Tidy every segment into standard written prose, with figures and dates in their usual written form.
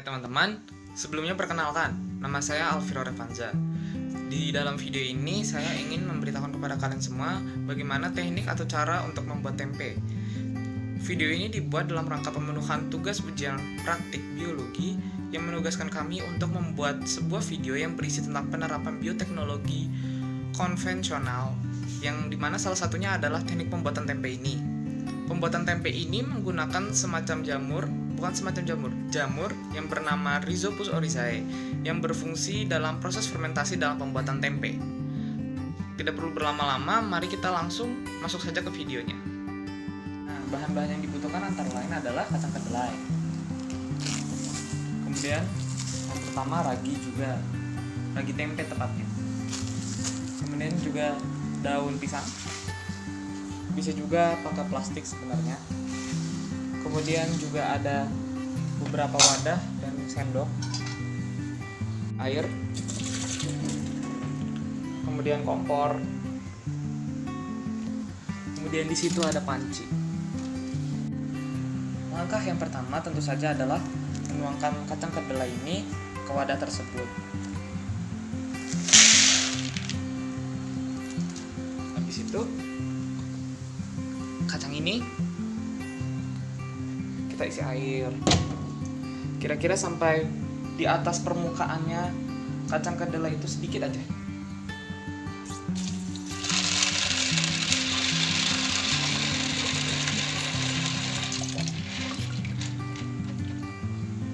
Teman-teman, sebelumnya perkenalkan, nama saya Alviro Revanza. Di dalam video ini saya ingin memberitahukan kepada kalian semua bagaimana teknik atau cara untuk membuat tempe. Video ini dibuat dalam rangka pemenuhan tugas ujian praktik biologi yang menugaskan kami untuk membuat sebuah video yang berisi tentang penerapan bioteknologi konvensional, yang dimana salah satunya adalah teknik pembuatan tempe ini. Pembuatan tempe ini menggunakan jamur yang bernama Rhizopus oryzae yang berfungsi dalam proses fermentasi dalam pembuatan tempe. Tidak perlu berlama-lama, mari kita langsung masuk saja ke videonya. Nah, bahan-bahan yang dibutuhkan antara lain adalah kacang kedelai. Kemudian yang pertama ragi tempe tepatnya. Kemudian juga daun pisang. Bisa juga pakai plastik sebenarnya. Kemudian juga ada beberapa wadah dan sendok, air, kemudian kompor, kemudian di situ ada panci. Langkah yang pertama tentu saja adalah menuangkan kacang kedelai ini ke wadah tersebut. Habis itu kacang ini kita isi air kira-kira sampai di atas permukaannya kacang kedelai itu sedikit aja.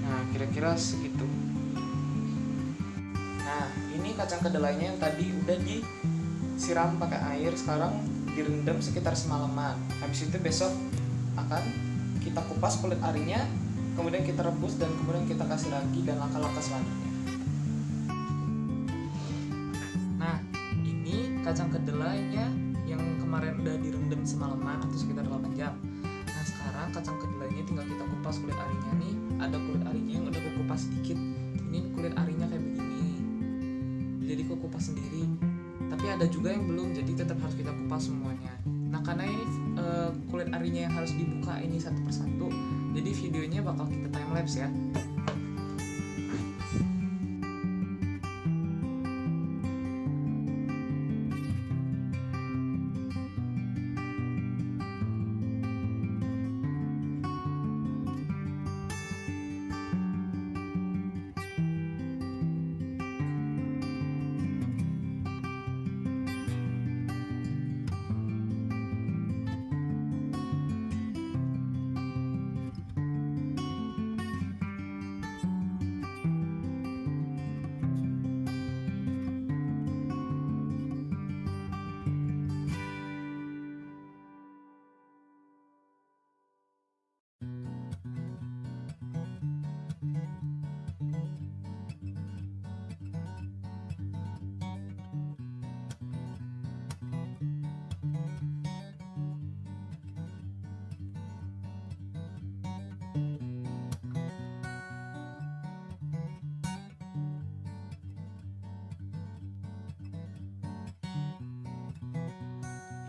Nah, kira-kira segitu. Nah, ini kacang kedelainya yang tadi udah disiram pakai air, sekarang direndam sekitar semalaman. Habis itu besok akan kita kupas kulit arinya, kemudian kita rebus dan kemudian kita kasih lagi dan langkah-langkah selanjutnya. Nah, ini kacang kedelainya yang kemarin udah direndam semalaman atau sekitar 8 jam. Nah, sekarang kacang kedelainya tinggal kita kupas kulit arinya nih. Ada kulit arinya yang udah kupas sedikit. Ini kulit arinya kayak begini. Jadi aku kupas sendiri. Tapi ada juga yang belum, jadi tetap harus kita kupas semuanya. Nah, karena ini kulit arinya yang harus dibuka ini satu persatu, jadi videonya bakal kita time lapse ya.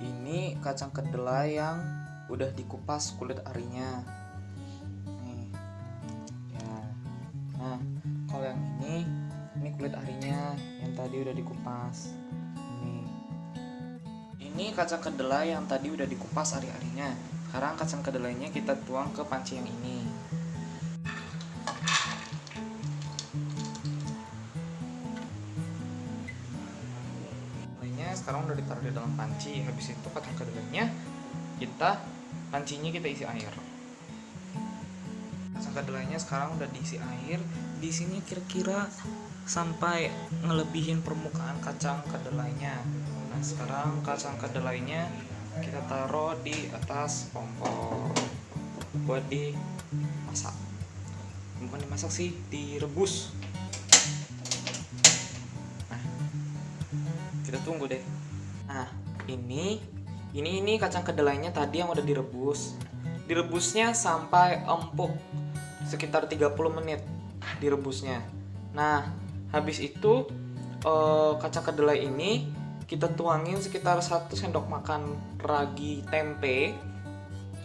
Ini kacang kedelai yang udah dikupas kulit arinya. Nih. Ya. Nah, kalau yang ini kulit arinya yang tadi udah dikupas. Ini kacang kedelai yang tadi udah dikupas ari-arinya. Sekarang kacang kedelainya kita tuang ke panci yang ini. Sekarang udah ditaruh di dalam panci. Habis itu kacang kedelainya pancinya kita isi air. Kacang kedelainya sekarang udah diisi air. Di sini kira-kira sampai ngelebihin permukaan kacang kedelainya. Nah, sekarang kacang kedelainya kita taruh di atas kompor buat dimasak. Bukan dimasak sih, direbus. Kita tunggu deh. Nah, ini kacang kedelainya tadi yang udah direbus. Direbusnya sampai empuk, sekitar 30 menit direbusnya. Nah, habis itu kacang kedelai ini kita tuangin sekitar 1 sendok makan ragi tempe.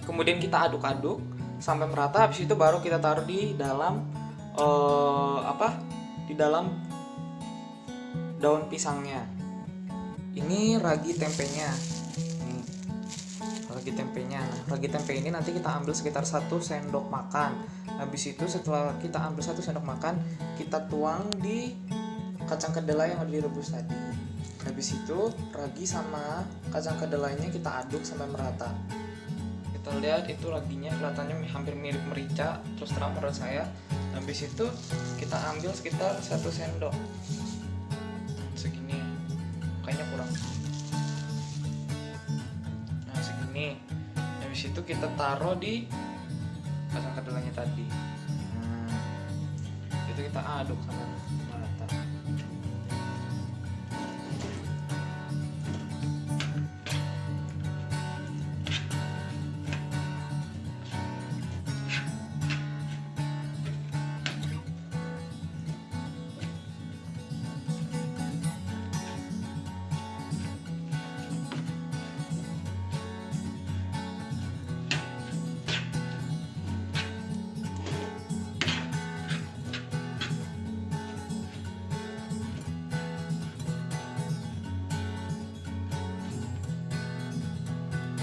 Kemudian kita aduk-aduk sampai merata. Habis itu baru kita taruh di dalam di dalam daun pisangnya. Ini ragi tempenya. Nih, ragi tempenya. Nah, ragi tempe ini nanti kita ambil sekitar 1 sendok makan. Habis itu setelah kita ambil 1 sendok makan, kita tuang di kacang kedelai yang udah direbus tadi. Habis itu ragi sama kacang kedelainya kita aduk sampai merata. Kita lihat itu raginya kelihatannya hampir mirip merica, terus terang menurut saya. Habis itu kita ambil sekitar 1 sendok. Segini, kayaknya kurang. Nah segini. Habis itu kita taruh di kacang kedelainya tadi. Nah, itu kita aduk sampai merata.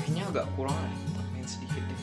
Kayaknya agak kurang ya, tambahin sedikit deh.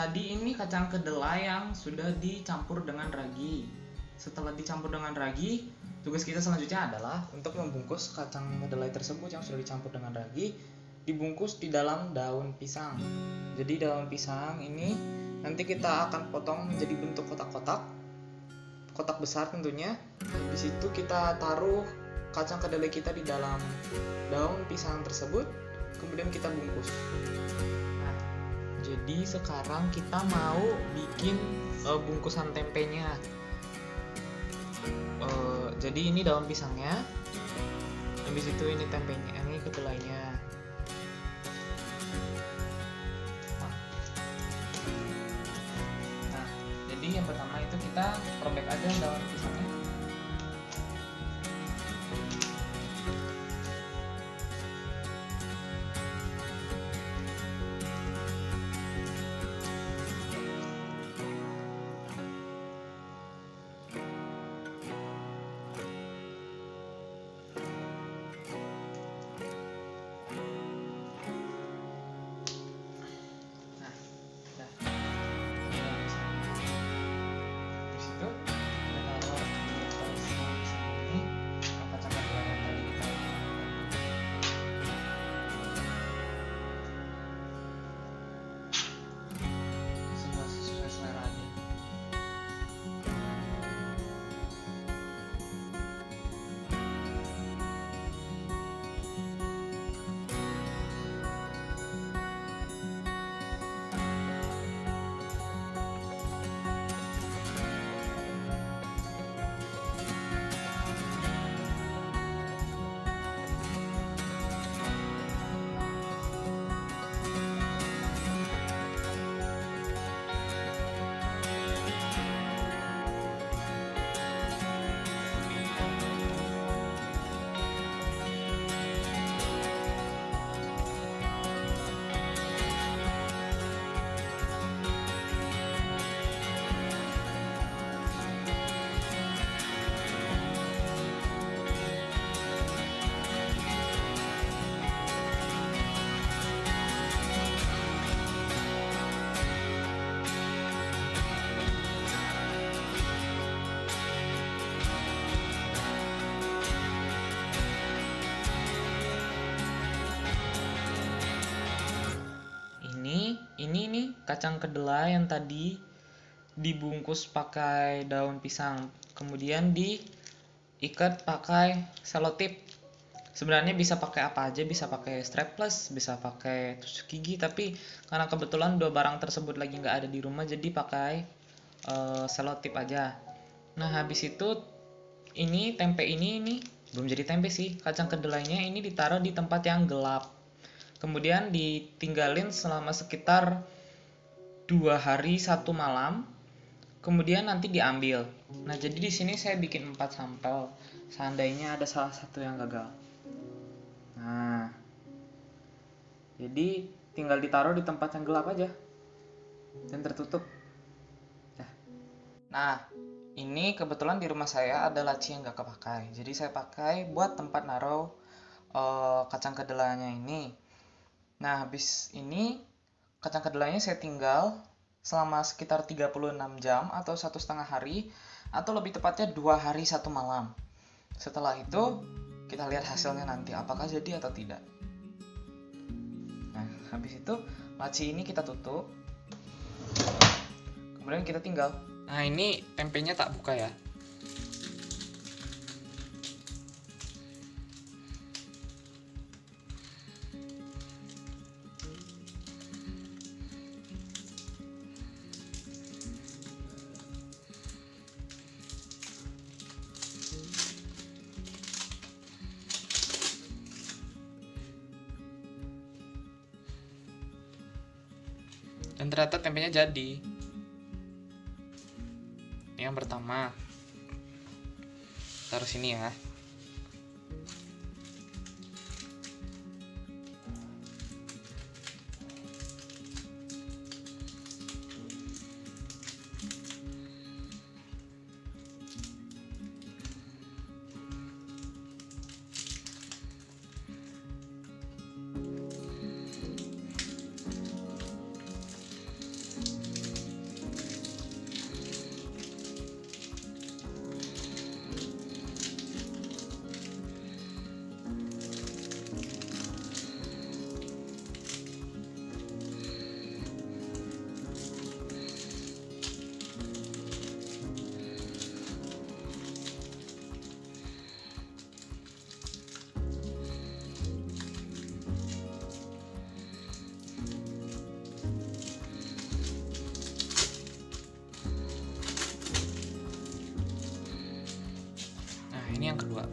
Tadi ini kacang kedelai yang sudah dicampur dengan ragi. Setelah dicampur dengan ragi, tugas kita selanjutnya adalah untuk membungkus kacang kedelai tersebut yang sudah dicampur dengan ragi, dibungkus di dalam daun pisang. Jadi daun pisang ini nanti kita akan potong menjadi bentuk kotak-kotak, kotak besar tentunya. Di situ kita taruh kacang kedelai kita di dalam daun pisang tersebut, kemudian kita bungkus. Jadi sekarang kita mau bikin bungkusan tempenya. Jadi ini daun pisangnya, habis itu ini tempenya, ini kedelainya. Nah, jadi yang pertama itu kita robek aja daun pisangnya. kacang kedelai yang tadi dibungkus pakai daun pisang, kemudian diikat pakai selotip. Sebenarnya bisa pakai apa aja, bisa pakai strapless, bisa pakai tusuk gigi, tapi karena kebetulan dua barang tersebut lagi nggak ada di rumah, jadi pakai selotip aja. Nah, habis itu ini tempe ini belum jadi tempe sih, kacang kedelainya ini ditaruh di tempat yang gelap, kemudian ditinggalin selama sekitar 2 hari 1 malam, kemudian nanti diambil. Nah, jadi di sini saya bikin 4 sampel seandainya ada salah satu yang gagal. Nah, jadi tinggal ditaruh di tempat yang gelap aja dan tertutup. Nah, ini kebetulan di rumah saya ada laci yang gak kepakai, jadi saya pakai buat tempat naruh kacang kedelainya ini. Nah, habis ini kacang kedelainya saya tinggal selama sekitar 36 jam atau 1,5 hari, atau lebih tepatnya 2 hari 1 malam. Setelah itu kita lihat hasilnya nanti apakah jadi atau tidak. Nah, habis itu laci ini kita tutup, kemudian kita tinggal. Nah, ini tempenya tak buka ya. Dan ternyata tempenya jadi. Ini yang pertama, taruh sini ya. Ini yang kedua,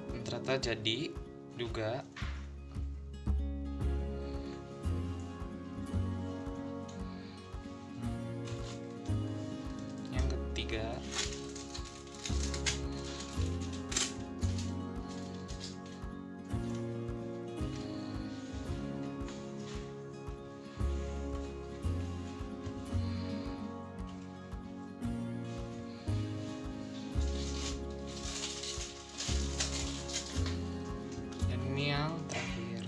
dan ternyata jadi juga. Yang ketiga, yang terakhir.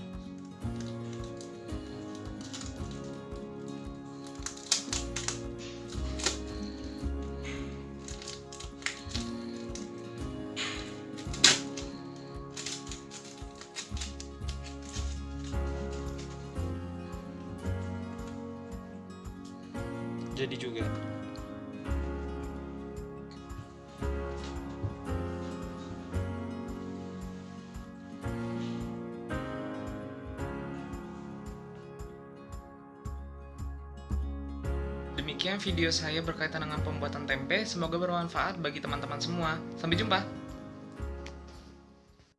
Jadi juga. Demikian video saya berkaitan dengan pembuatan tempe, semoga bermanfaat bagi teman-teman semua. Sampai jumpa!